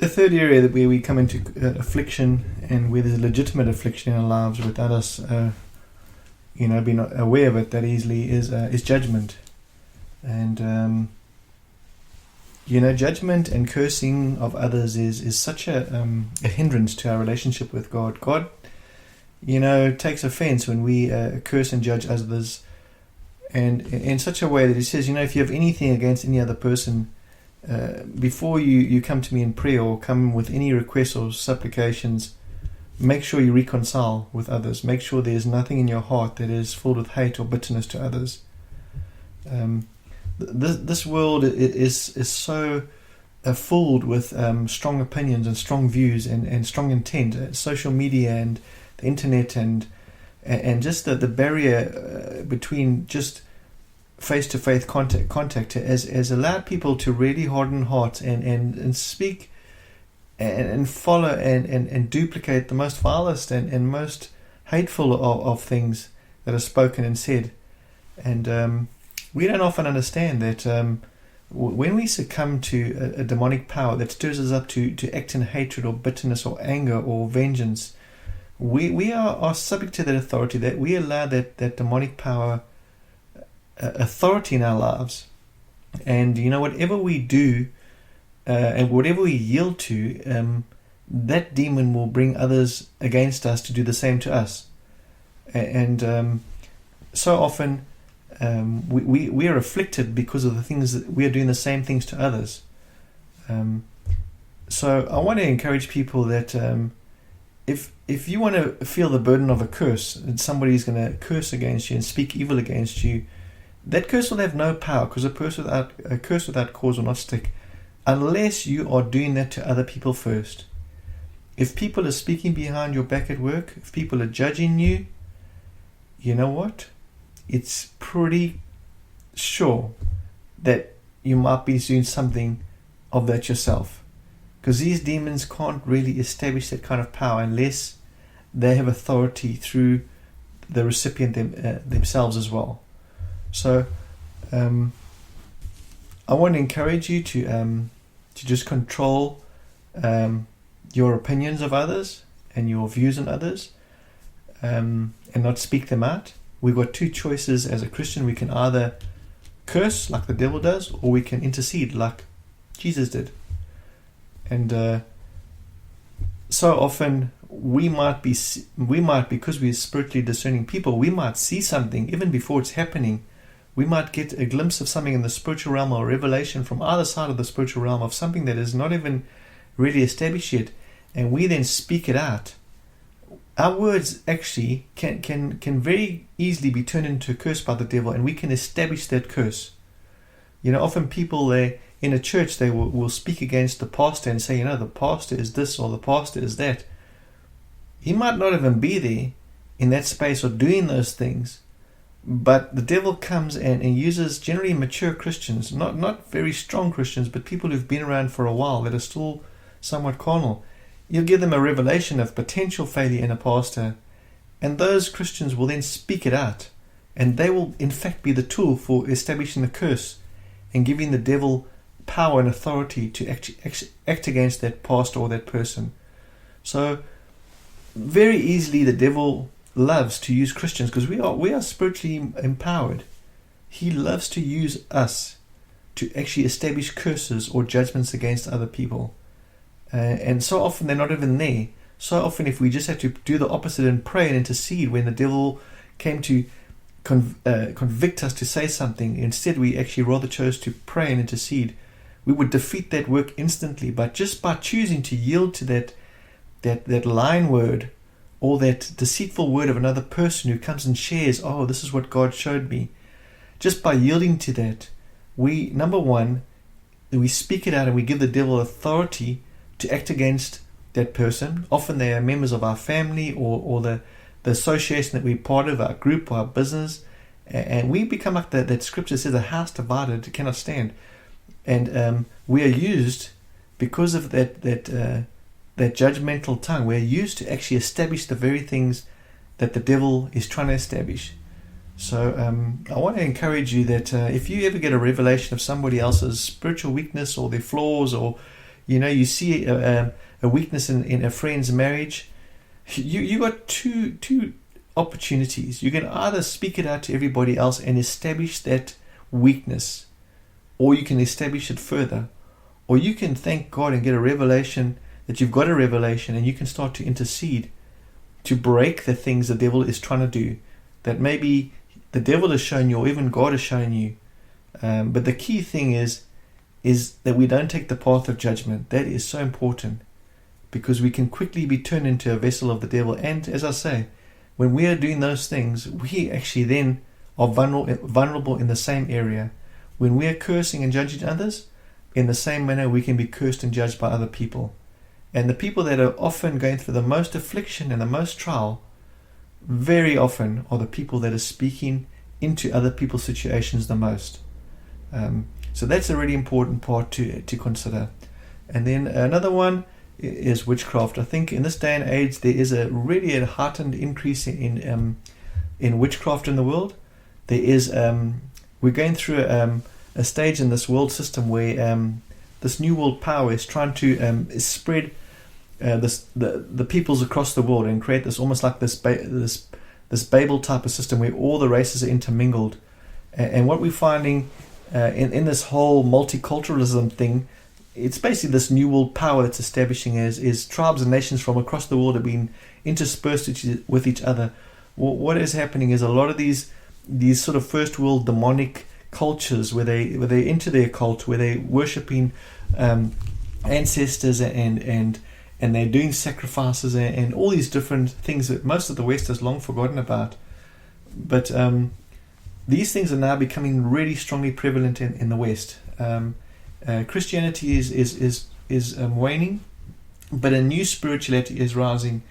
The third area that where we come into affliction, and where there's a legitimate affliction in our lives without us, being aware of it that easily, is judgment. And judgment and cursing of others is such a hindrance to our relationship with God. God, takes offense when we curse and judge others, and in such a way that He says, if you have anything against any other person, before you come to me in prayer or come with any requests or supplications, make sure you reconcile with others. Make sure there's nothing in your heart that is filled with hate or bitterness to others. This world is so filled with strong opinions and strong views and strong intent. Social media and the internet and just the barrier between just face-to-face contact has allowed people to really harden hearts and speak and follow and duplicate the most vilest and most hateful of things that are spoken and said. And we don't often understand that when we succumb to a demonic power that stirs us up to act in hatred or bitterness or anger or vengeance, we are subject to that authority, that we allow that demonic power authority in our lives. And whatever we do and whatever we yield to, that demon will bring others against us to do the same to us. And so often we are afflicted because of the things that we are doing the same things to others. So I want to encourage people that if you want to feel the burden of a curse, and somebody is going to curse against you and speak evil against you, that curse will have no power, because a curse without cause will not stick, unless you are doing that to other people first. If people are speaking behind your back at work, if people are judging you, you know what? It's pretty sure that you might be doing something of that yourself, because these demons can't really establish that kind of power unless they have authority through the recipient themselves as well. So I want to encourage you to just control your opinions of others and your views on others, and not speak them out. We've got two choices as a Christian. We can either curse like the devil does, or we can intercede like Jesus did. And so often we might, because we're spiritually discerning people, we might see something even before it's happening. We might get a glimpse of something in the spiritual realm, or revelation from either side of the spiritual realm of something that is not even really established yet, and we then speak it out. Our words actually can very easily be turned into a curse by the devil, and we can establish that curse. Often people in a church, they will speak against the pastor and say, the pastor is this or the pastor is that. He might not even be there in that space or doing those things, but the devil comes and uses generally mature Christians, not very strong Christians, but people who've been around for a while that are still somewhat carnal. You'll give them a revelation of potential failure in a pastor, and those Christians will then speak it out, and they will in fact be the tool for establishing the curse and giving the devil power and authority to act against that pastor or that person. So very easily the devil loves to use Christians, because we are spiritually empowered. He loves to use us to actually establish curses or judgments against other people. And so often they're not even there. So often if we just had to do the opposite and pray and intercede when the devil came to convict us to say something, instead we actually rather chose to pray and intercede, we would defeat that work instantly. But just by choosing to yield to that lying word or that deceitful word of another person who comes and shares, this is what God showed me, just by yielding to that, we speak it out, and we give the devil authority to act against that person. Often they are members of our family or the association that we're part of, our group or our business, and we become like that scripture says, a house divided cannot stand. And we are used, because of that judgmental tongue, we're used to actually establish the very things that the devil is trying to establish. So I want to encourage you that if you ever get a revelation of somebody else's spiritual weakness or their flaws, or You see a weakness in a friend's marriage. You got two opportunities. You can either speak it out to everybody else and establish that weakness, or you can establish it further, or you can thank God and get a revelation that you've got a revelation, and you can start to intercede to break the things the devil is trying to do, that maybe the devil has shown you, or even God has shown you. But the key thing is that we don't take the path of judgment. That is so important, because we can quickly be turned into a vessel of the devil. And as I say, when we are doing those things, we actually then are vulnerable in the same area. When we are cursing and judging others, in the same manner we can be cursed and judged by other people. And the people that are often going through the most affliction and the most trial, very often are the people that are speaking into other people's situations the most. So that's a really important part to consider. And then another one is witchcraft. I think in this day and age there is a heightened increase in witchcraft in the world. There is we're going through a stage in this world system where this new world power is trying to spread the peoples across the world and create this almost like this Babel type of system where all the races are intermingled. And what we're finding in this whole multiculturalism thing, it's basically this new world power that's establishing is tribes and nations from across the world are being interspersed with each other. What is happening is a lot of these sort of first world demonic cultures where they're into their cult, where they're worshipping ancestors and they're doing sacrifices and all these different things that most of the West has long forgotten about. But these things are now becoming really strongly prevalent in the West. Christianity is waning, but a new spirituality is rising.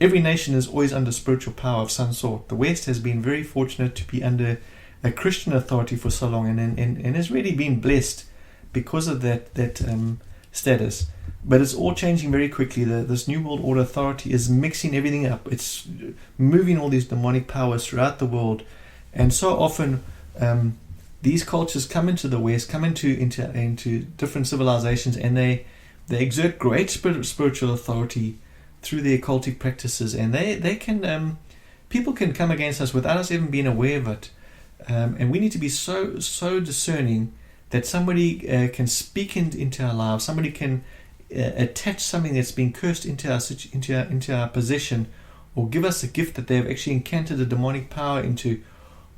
Every nation is always under spiritual power of some sort. The West has been very fortunate to be under a Christian authority for so long, and has really been blessed because of that status. But it's all changing very quickly. This New World Order authority is mixing everything up. It's moving all these demonic powers throughout the world, and so often these cultures come into the West, come into different civilizations, and they exert great spiritual authority through their occultic practices, and they can people can come against us without us even being aware of it. And we need to be so discerning that somebody can speak into our lives. Somebody can attach something that's been cursed into our possession, or give us a gift that they've actually encountered a demonic power into.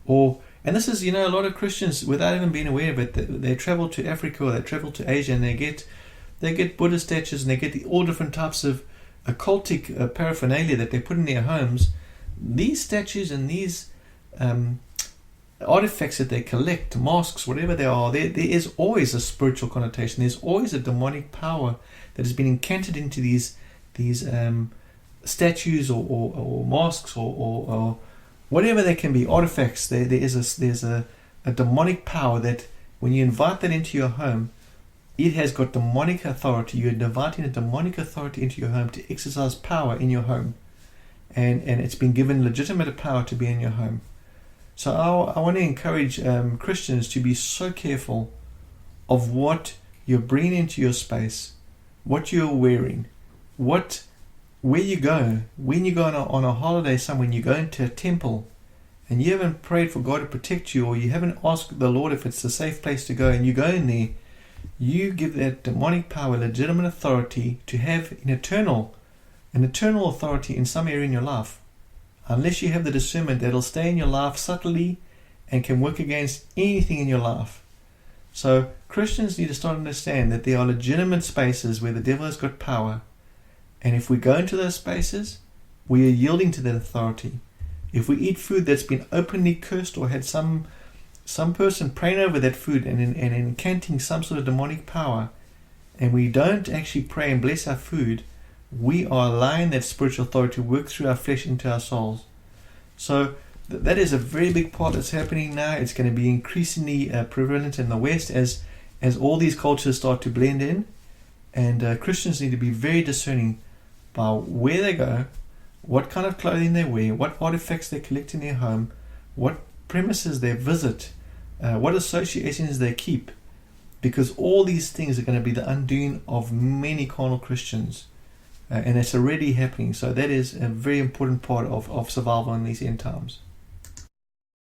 And this is, a lot of Christians, without even being aware of it, they travel to Africa or they travel to Asia, and they get Buddha statues, and they get all different types of occultic paraphernalia that they put in their homes. These statues and these artifacts that they collect, masks, whatever they are, there is always a spiritual connotation. There's always a demonic power that has been encountered into these statues or masks or whatever they can be, artifacts. There's a demonic power that when you invite that into your home, it has got demonic authority. You're inviting a demonic authority into your home to exercise power in your home, and it's been given legitimate power to be in your home. So I want to encourage Christians to be so careful of what you're bringing into your space, what you're wearing, where you go. When you go on a holiday somewhere, you go into a temple, and you haven't prayed for God to protect you, or you haven't asked the Lord if it's a safe place to go, and you go in there, you give that demonic power legitimate authority to have an eternal authority in some area in your life. Unless you have the discernment that'll stay in your life subtly and can work against anything in your life. So Christians need to start to understand that there are legitimate spaces where the devil has got power. And if we go into those spaces, we are yielding to that authority. If we eat food that's been openly cursed, or had some person praying over that food and incanting some sort of demonic power, and we don't actually pray and bless our food, we are allowing that spiritual authority to work through our flesh into our souls. So that is a very big part that's happening now. It's going to be increasingly prevalent in the West as all these cultures start to blend in. And Christians need to be very discerning by where they go, what kind of clothing they wear, what artifacts they collect in their home, what premises they visit, what associations they keep. because all these things are going to be the undoing of many carnal Christians, and it's already happening. So that is a very important part of survival in these end times.